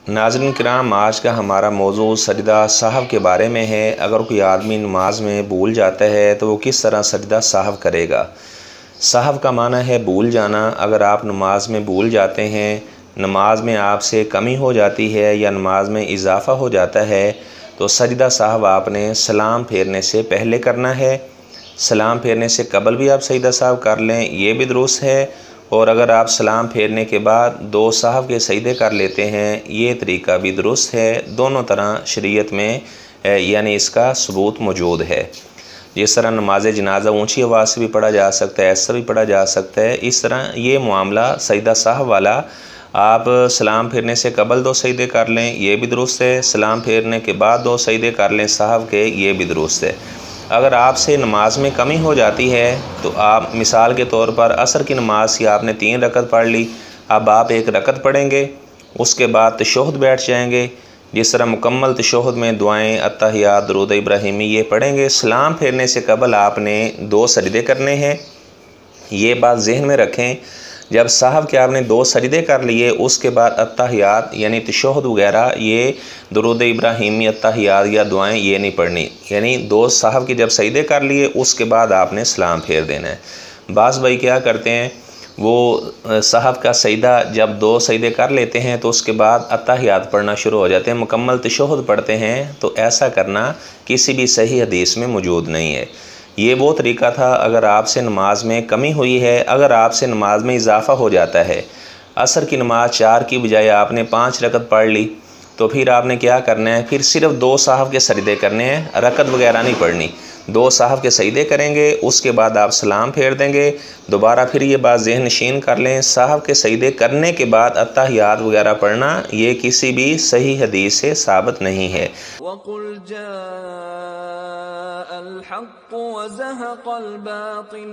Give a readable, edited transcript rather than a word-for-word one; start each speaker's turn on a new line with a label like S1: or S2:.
S1: ناظرین کرام، آج کا ہمارا موضوع سجدہ سہو کے بارے میں ہے۔ اگر کوئی آدمی نماز میں بھول جاتا ہے تو وہ کس طرح سجدہ سہو کرے گا۔ سہو کا معنی ہے بھول جانا۔ اگر آپ نماز میں بھول جاتے ہیں، نماز میں آپ سے کمی ہو جاتی ہے یا نماز میں اضافہ ہو جاتا ہے تو سجدہ سہو آپ نے سلام پھیرنے سے پہلے کرنا ہے۔ سلام پھیرنے سے قبل بھی آپ سجدہ سہو کر لیں، یہ بھی درست ہے، اور اگر آپ سلام پھیرنے کے بعد 2 سہو کے سجدے کر لیتے ہیں، یہ طریقہ بھی درست ہے۔ دونوں طرح شریعت میں یعنی اس کا ثبوت موجود ہے۔ جس طرح نماز جنازہ اونچی آواز سے بھی پڑھا جا سکتا ہے، ایسا بھی پڑھا جا سکتا ہے، اس طرح یہ معاملہ سجدہ سہو والا آپ سلام پھیرنے سے قبل 2 سجدے کر لیں، یہ بھی درست ہے۔ سلام پھیرنے کے بعد 2 سجدے کر لیں سہو کے، یہ بھی درست ہے۔ اگر آپ سے نماز میں کمی ہو جاتی ہے تو آپ مثال کے طور پر عصر کی نماز کی آپ نے 3 رکعت پڑھ لی، اب آپ 1 رکعت پڑھیں گے، اس کے بعد تشہد بیٹھ جائیں گے۔ جس طرح مکمل تشہد میں دعائیں، اتحیات، درود ابراہیمی یہ پڑھیں گے۔ سلام پھیرنے سے قبل آپ نے 2 سجدے کرنے ہیں، یہ بات ذہن میں رکھیں۔ جب سہو کے آپ نے 2 سجدے کر لیے، اس کے بعد اتحیات یعنی تشہد وغیرہ، یہ درود ابراہیمی، اتحیات یا دعائیں یہ نہیں پڑھنی، یعنی 2 سہو کے جب سجدے کر لیے اس کے بعد آپ نے سلام پھیر دینا ہے۔ بعض بھائی کیا کرتے ہیں، وہ سہو کا سجدہ جب 2 سجدے کر لیتے ہیں تو اس کے بعد اتحیات پڑھنا شروع ہو جاتے ہیں، مکمل تشہد پڑھتے ہیں، تو ایسا کرنا کسی بھی صحیح حدیث میں موجود نہیں ہے۔ یہ وہ طریقہ تھا اگر آپ سے نماز میں کمی ہوئی ہے، اگر آپ سے نماز میں اضافہ ہو جاتا ہے، عصر کی نماز 4 کی بجائے آپ نے 5 رکعت پڑھ لی، تو پھر آپ نے کیا کرنا ہے، پھر صرف 2 سہو کے سجدے کرنے ہیں، رکعت وغیرہ نہیں پڑھنی۔ 2 سہو کے سجدے کریں گے، اس کے بعد آپ سلام پھیر دیں گے۔ دوبارہ پھر یہ بات ذہن نشین کر لیں، سہو کے سجدے کرنے کے بعد اتحیات وغیرہ پڑھنا یہ کسی بھی صحیح حدیث سے ثابت نہیں ہے۔
S2: وَقُلْ جَاءَ الْحَقُّ وَزَهَقَ الْبَاطِلُ